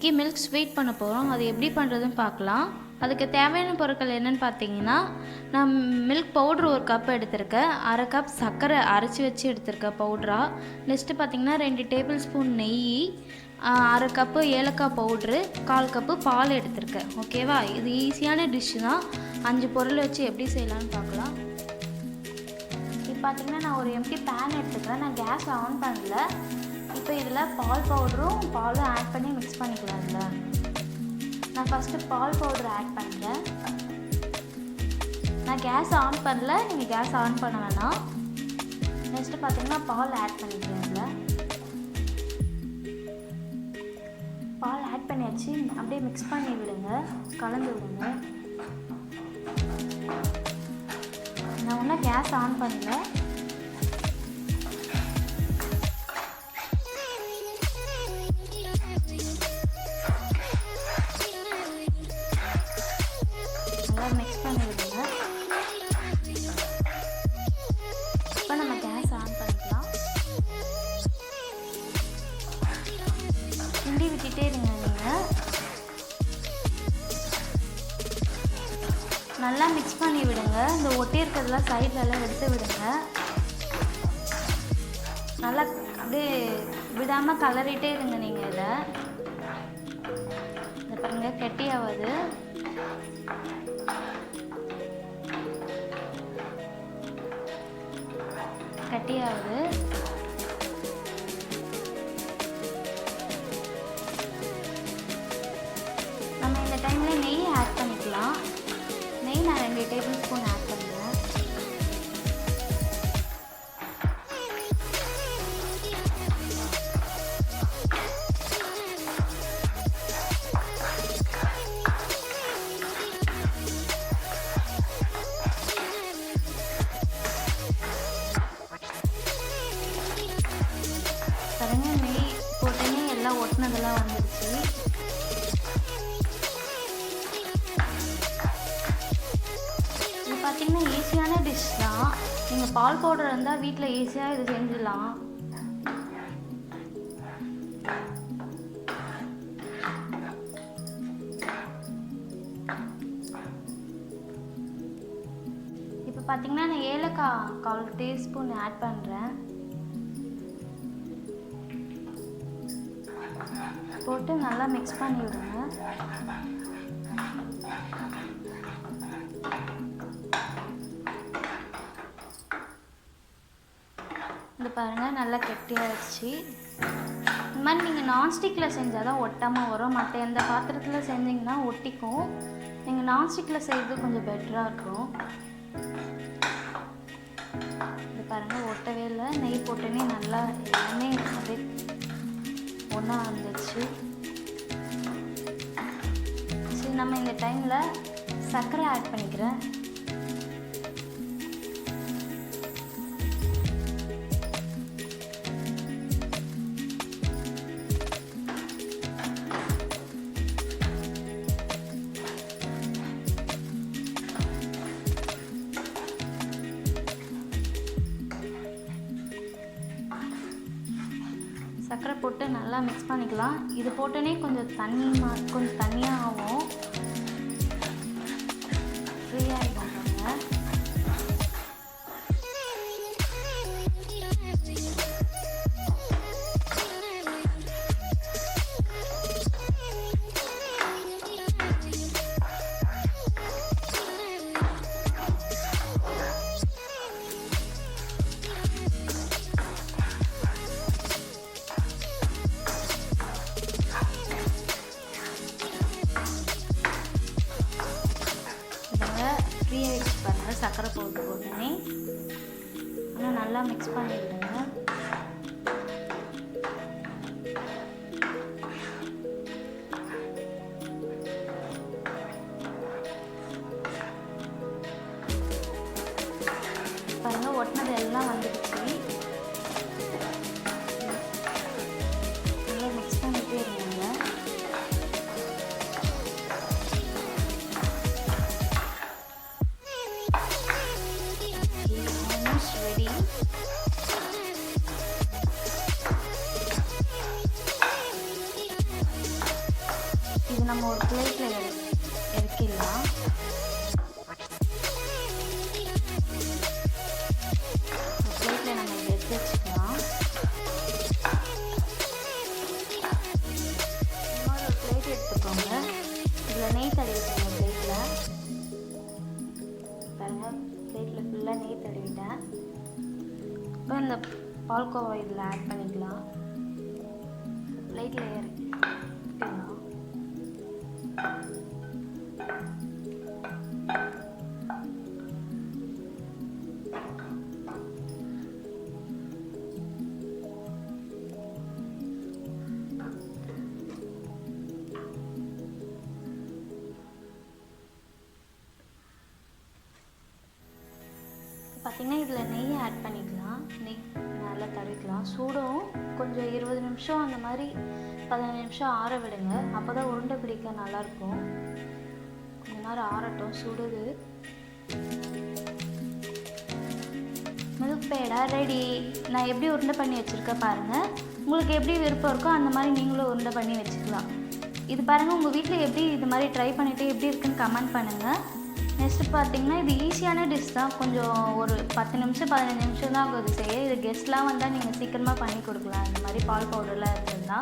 இன்றைக்கி milk sweet பண்ண போகிறோம். அது எப்படி பண்ணுறதுன்னு பார்க்கலாம். அதுக்கு தேவையான பொருட்கள் என்னென்னு பார்த்தீங்கன்னா, நான் மில்க் பவுட்ரு 1 கப் எடுத்திருக்கேன். 1/2 கப் சர்க்கரை அரைச்சி வச்சு எடுத்திருக்கேன் பவுட்ராக. நெக்ஸ்ட்டு பார்த்திங்கன்னா 2 டேபிள் ஸ்பூன் நெய், 1/2 கப்பு ஏலக்காய் பவுட்ரு, 1/4 கப்பு பால் எடுத்திருக்கேன். ஓகேவா? இது ஈஸியான டிஷ்ஷு தான். 5 பொருள் வச்சு எப்படி செய்யலான்னு பார்க்கலாம். இப்போ பார்த்திங்கன்னா நான் ஒரு எம்டி பேன் எடுத்துக்கிறேன். நான் கேஸ் ஆன் பண்ணல. இப்போ இதில் பால் பவுடரும் பாலும் ஆட் பண்ணி மிக்ஸ் பண்ணிக்கலாம்ல. நான் ஃபஸ்ட்டு பால் பவுடர் ஆட் பண்ணுறேன். நான் கேஸ் ஆன் பண்ணல, நீங்கள் கேஸ் ஆன் பண்ண வேணாம். நெக்ஸ்ட்டு பார்த்திங்கன்னா பால் ஆட் பண்ணிக்கிறேன். இதில் பால் ஆட் பண்ணியாச்சு. அப்படியே மிக்ஸ் பண்ணி விடுங்க, கலந்து விடுங்க. நான் ஒன்றும் கேஸ் ஆன் பண்ணல. மிக்ஸ் பண்ணி விடுங்க. இப்போ நம்ம கேஸ் ஆன் பண்ணிக்கலாம். கிண்டி விட்டுட்டே இருங்க. நீங்கள் நல்லா மிக்ஸ் பண்ணி விடுங்க. இந்த ஒட்டி இருக்கிறதுலாம் சைட்லலாம் எடுத்து விடுங்க. நல்லா அப்படியே விடாமல் கலரிட்டே இருங்க. நீங்கள் இதை பாருங்க, கெட்டியாவது. கட்டியாவது. நம்ம இந்த டைமில் நெய் ஆட் பண்ணிக்கலாம். நெய் நான் 2 டேபிள் ஸ்பூன் ஆட் பண்ணுறேன். பாருங்க, நெய் போட்டோன்னே எல்லாம் ஒட்டினதெல்லாம் வந்துடுச்சு. இது பார்த்திங்கன்னா ஈஸியான டிஷ் தான். நீங்கள் பால் பவுடர் இருந்தால் வீட்டில் ஈஸியாக இது செஞ்சிடலாம். இப்போ பார்த்திங்கன்னா நான் ஏலக்காய் 1/4 டீஸ்பூன் ஆட் பண்ணுறேன். போட்டு நல்லா மிக்ஸ் பண்ணி விடுங்க. இது பாருங்கள், நல்லா கெட்டியாகிடுச்சு. இந்த மாதிரி நீங்கள் நான்ஸ்டிக்கில் செஞ்சால் தான் ஒட்டாமல் வரும். மற்ற எந்த பாத்திரத்தில் செஞ்சிங்கன்னா ஒட்டிக்கும். நீங்கள் நான்ஸ்டிக்கில் செய்கிறது கொஞ்சம் பெட்டராக இருக்கும். இது பாருங்கள், ஒட்டவே இல்லை. நெய் போட்டோன்னே நல்லா எல்லாமே அப்படியே ஒன்றா வந்துடுச்சு. சரி, நம்ம இந்த டைமில் சர்க்கரை ஆட் பண்ணிக்கிறேன். சர்க்கரை போட்டு நல்லா மிக்ஸ் பண்ணிக்கலாம். இது போட்டோன்னே கொஞ்சம் தண்ணியாக ஆகும். ஃப்ரீயாகிடும். பாருங்கள், சர்க்கரை பவுடர் போட்டோன்னே ஆனால் நல்லா மிக்ஸ் பண்ணிவிடுங்க. பாருங்கள், ஒட்டினது எல்லாம் வந்துடுச்சு. நல்லா மிக்ஸ் பண்ணிட்டே இருங்க. Ready. பார்த்திங்கன்னா இந்த பால்கோவா இதில் ஆட் பண்ணிக்கலாம். லைட் லேயர் பார்த்திங்கன்னா இதில் நெய் ஆட் பண்ணிக்கலாம். நெய் நல்லா தடவிக்கலாம். சூடும் கொஞ்சம் 20 நிமிஷம் அந்த மாதிரி 15 நிமிஷம் ஆற விடுங்க. அப்போ தான் உருண்டை பிடிக்க நல்லாயிருக்கும். கொஞ்ச நேரம் ஆறட்டும். சுடுது. மில்க் பேடா ரெடி. நான் எப்படி உருண்டை பண்ணி வச்சுருக்கேன் பாருங்கள். உங்களுக்கு எப்படி விருப்பம் இருக்கோ அந்த மாதிரி நீங்களும் உருண்டை பண்ணி வச்சுக்கலாம். இது பாருங்கள், உங்கள் வீட்டில் எப்படி இது மாதிரி ட்ரை பண்ணிவிட்டு எப்படி இருக்குன்னு கமெண்ட் பண்ணுங்கள். நெக்ஸ்ட்டு பார்த்தீங்கன்னா இது ஈஸியான டிஷ் தான். கொஞ்சம் ஒரு 10 நிமிஷம் 15 நிமிஷம் தான் ஆகுது செய்ய. இது கெஸ்ட்லாம் வந்தால் நீங்கள் சீக்கிரமாக பண்ணி கொடுக்கலாம். இந்த மாதிரி பால் பவுடர்லாம் இருக்குதுன்னா